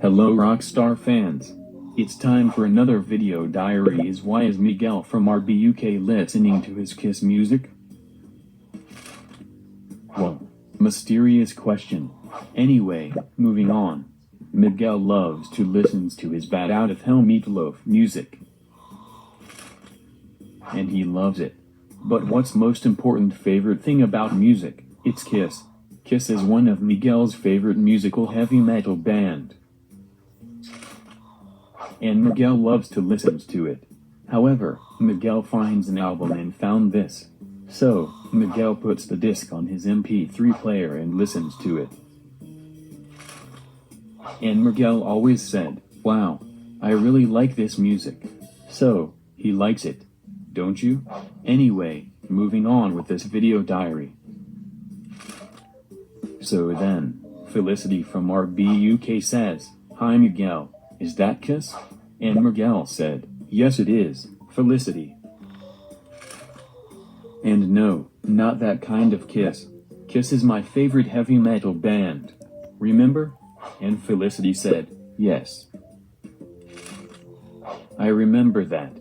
Hello Rockstar fans. It's time for another video diary. Why is Miguel from RBUK listening to his Kiss music? Whoa, mysterious question. Anyway, moving on. Miguel loves to listen to his Bat Out of Hell Meatloaf music. And he loves it. But what's most important favorite thing about music? It's Kiss. Kiss is one of Miguel's favorite musical heavy metal band. And Miguel loves to listen to it. However, Miguel finds an album and found this. So, Miguel puts the disc on his MP3 player and listens to it. And Miguel always said, "Wow, I really like this music." So, he likes it. Don't you? Anyway, moving on with this video diary. So then, Felicity from RBUK says, "Hi Miguel, is that Kiss?" And Miguel said, "Yes it is, Felicity." And no, not that kind of Kiss. Kiss is my favorite heavy metal band. Remember? And Felicity said, "Yes, I remember that."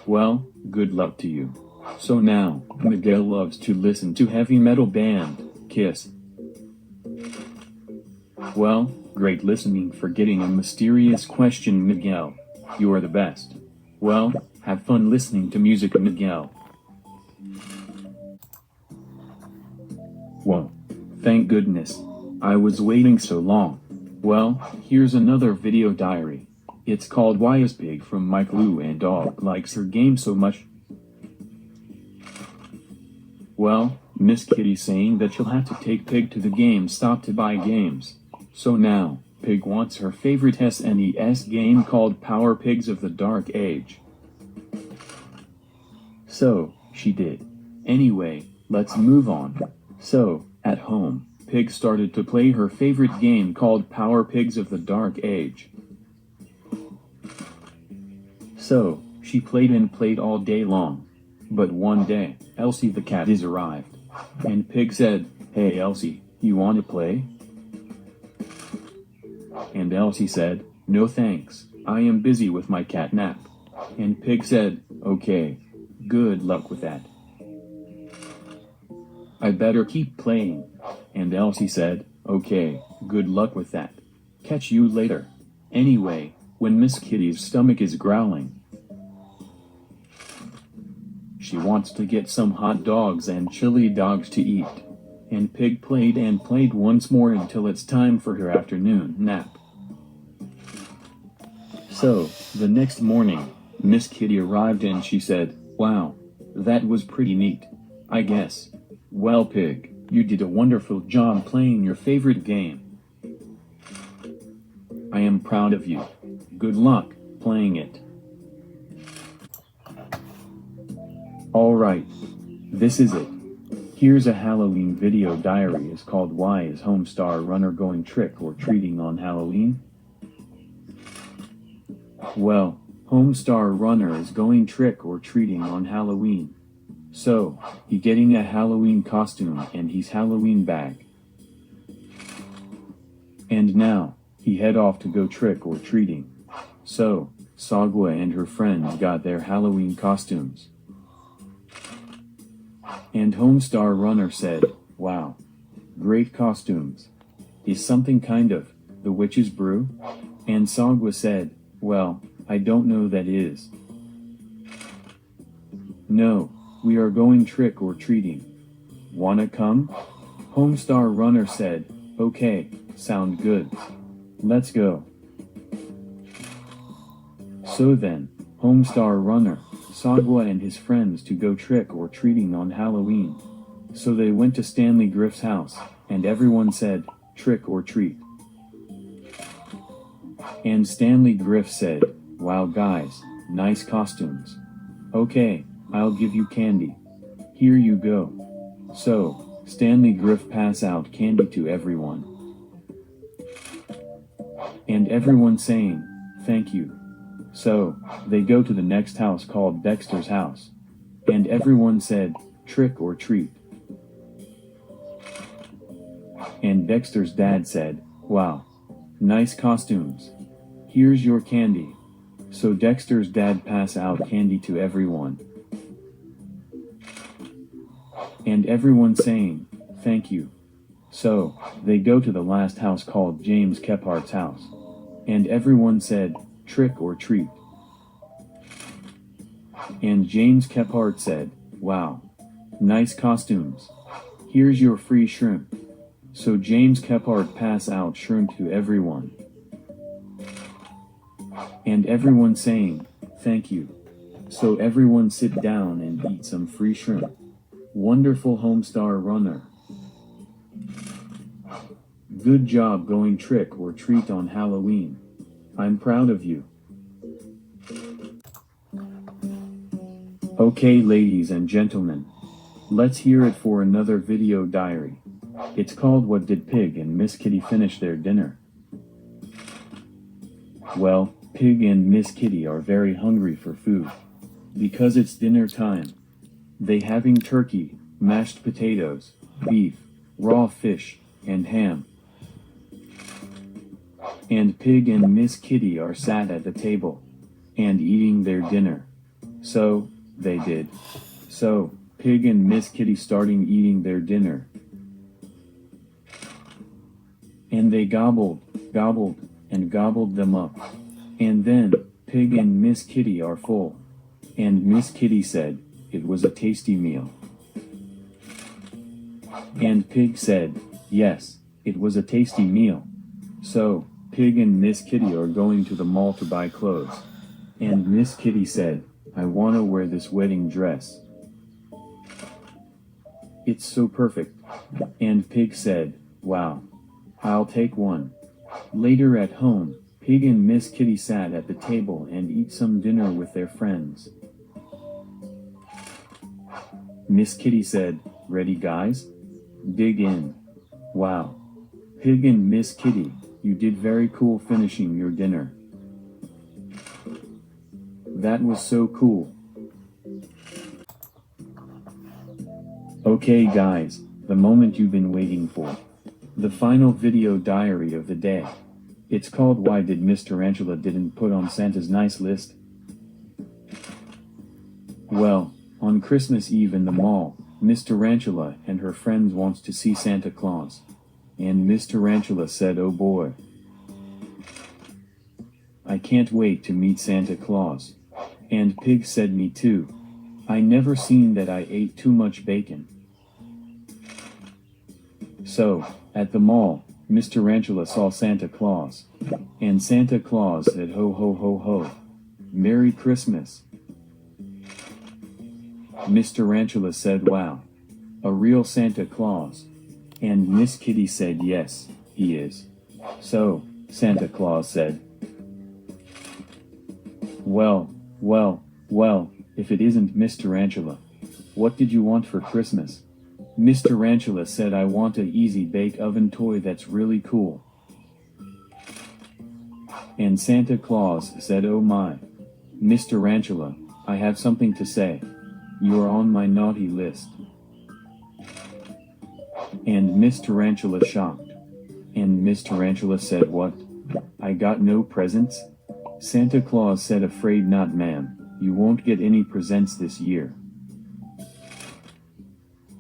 Well, good luck to you. So now, Miguel loves to listen to heavy metal band, Kiss. Well, great listening for getting a mysterious question, Miguel. You are the best. Well, have fun listening to music, Miguel. Whoa, thank goodness. I was waiting so long. Well, here's another video diary. It's called "Why is Pig from Milo and Dog likes her game so much?" Well, Miss Kitty saying that she'll have to take Pig to the GameStop to buy games. So now, Pig wants her favorite SNES game called Power Pigs of the Dark Age. So, she did. Anyway, let's move on. So, at home, Pig started to play her favorite game called Power Pigs of the Dark Age. So, she played and played all day long. But one day, Elsie the cat is arrived. And Pig said, "Hey Elsie, you want to play?" And Elsie said, "No thanks, I am busy with my cat nap." And Pig said, "Okay, good luck with that. I better keep playing." And Elsie said, "Okay, good luck with that. Catch you later." Anyway, when Miss Kitty's stomach is growling, she wants to get some hot dogs and chili dogs to eat. And Pig played and played once more until it's time for her afternoon nap. So, the next morning, Miss Kitty arrived and she said, "Wow, that was pretty neat, I guess. Well Pig, you did a wonderful job playing your favorite game. I am proud of you. Good luck playing it." Alright, this is it. Here's a Halloween video diary. It's called "Why is Homestar Runner Going Trick or Treating on Halloween?" Well, Homestar Runner is going trick or treating on Halloween. So, he getting a Halloween costume and his Halloween bag. And now, he head off to go trick or treating. So, Sagwa and her friends got their Halloween costumes. And Homestar Runner said, "Wow, great costumes. Is something kind of the witch's brew?" And Sagwa said, "Well, I don't know that is. No, we are going trick or treating. Wanna come?" Homestar Runner said, "Okay, sound good. Let's go." So then, Homestar Runner, Sagwa and his friends to go trick or treating on Halloween. So they went to Stanley Griff's house, and everyone said, "Trick or treat." And Stanley Griff said, "Wow guys, nice costumes. Okay, I'll give you candy. Here you go." So, Stanley Griff pass out candy to everyone. And everyone saying, "Thank you." So, they go to the next house called Dexter's house. And everyone said, "Trick or treat." And Dexter's dad said, "Wow, nice costumes. here's your candy. So Dexter's dad pass out candy to everyone. And everyone saying, thank you. So, they go to the last house called James Kephart's house. And everyone said, trick or treat. And James Kephart said, wow. Nice costumes. Here's your free shrimp. So James Kephart pass out shrimp to everyone. And everyone saying, thank you. So everyone sit down and eat some free shrimp. Wonderful Homestar Runner. Good job going trick or treat on Halloween. I'm proud of you. Okay, ladies and gentlemen. Let's hear it for another video diary. It's called What Did Pig and Miss Kitty Finish Their Dinner? Well, Pig and Miss Kitty are very hungry for food. Because it's dinner time. They having turkey, mashed potatoes, beef, raw fish, and ham. And Pig and Miss Kitty are sat at the table. And eating their dinner. So, they did. So, Pig and Miss Kitty starting eating their dinner. And they gobbled, gobbled, and gobbled them up. And then, Pig and Miss Kitty are full. And Miss Kitty said, it was a tasty meal. And Pig said, yes, it was a tasty meal. So, Pig and Miss Kitty are going to the mall to buy clothes. And Miss Kitty said, I wanna wear this wedding dress. It's so perfect. And Pig said, wow. I'll take one. Later at home, Pig and Miss Kitty sat at the table and eat some dinner with their friends. Miss Kitty said, ready guys? Dig in. Wow. Pig and Miss Kitty, you did very cool finishing your dinner. That was so cool. Okay guys, the moment you've been waiting for. The final video diary of the day. It's called Why Did Miss Tarantula Didn't Put on Santa's Nice List? Well, on Christmas Eve in the mall, Miss Tarantula and her friends wants to see Santa Claus. And Miss Tarantula said, oh boy. I can't wait to meet Santa Claus. And Pig said, me too. I never seen that I ate too much bacon. So, at the mall, Miss Tarantula saw Santa Claus. And Santa Claus said, ho ho ho ho. Merry Christmas. Miss Tarantula said, wow. A real Santa Claus. And Miss Kitty said, yes, he is. So, Santa Claus said, well, if it isn't Miss Tarantula. What did you want for Christmas? Miss Tarantula said, I want a easy bake oven toy that's really cool. And Santa Claus said, oh my. Miss Tarantula, I have something to say. You're on my naughty list. And Miss Tarantula shocked. And Miss Tarantula said, what? I got no presents? Santa Claus said, afraid not ma'am, you won't get any presents this year.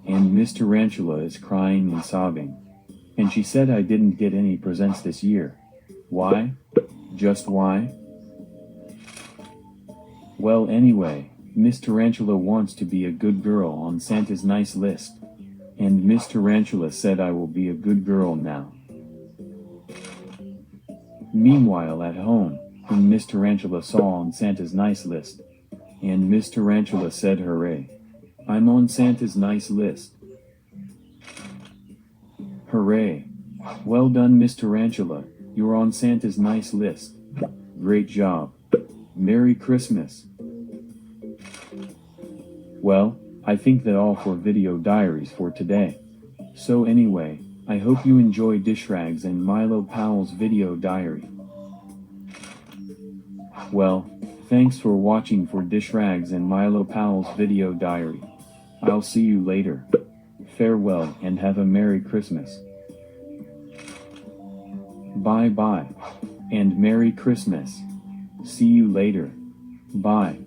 And Miss Tarantula is crying and sobbing. And she said, I didn't get any presents this year. Why? Just why? Well anyway, Miss Tarantula wants to be a good girl on Santa's nice list. And Miss Tarantula said, I will be a good girl now. Meanwhile at home, whom Miss Tarantula saw on Santa's nice list. And Miss Tarantula said, hooray. I'm on Santa's nice list. Hooray. Well done Miss Tarantula, you're on Santa's nice list. Great job. Merry Christmas. Well, I think that all for video diaries for today. So anyway, I hope you enjoy Dishrag's and Milo Powell's video diary. Well, thanks for watching for Dishrag's and Milo Powell's video diary. I'll see you later. Farewell and have a Merry Christmas. Bye bye. And Merry Christmas. See you later. Bye.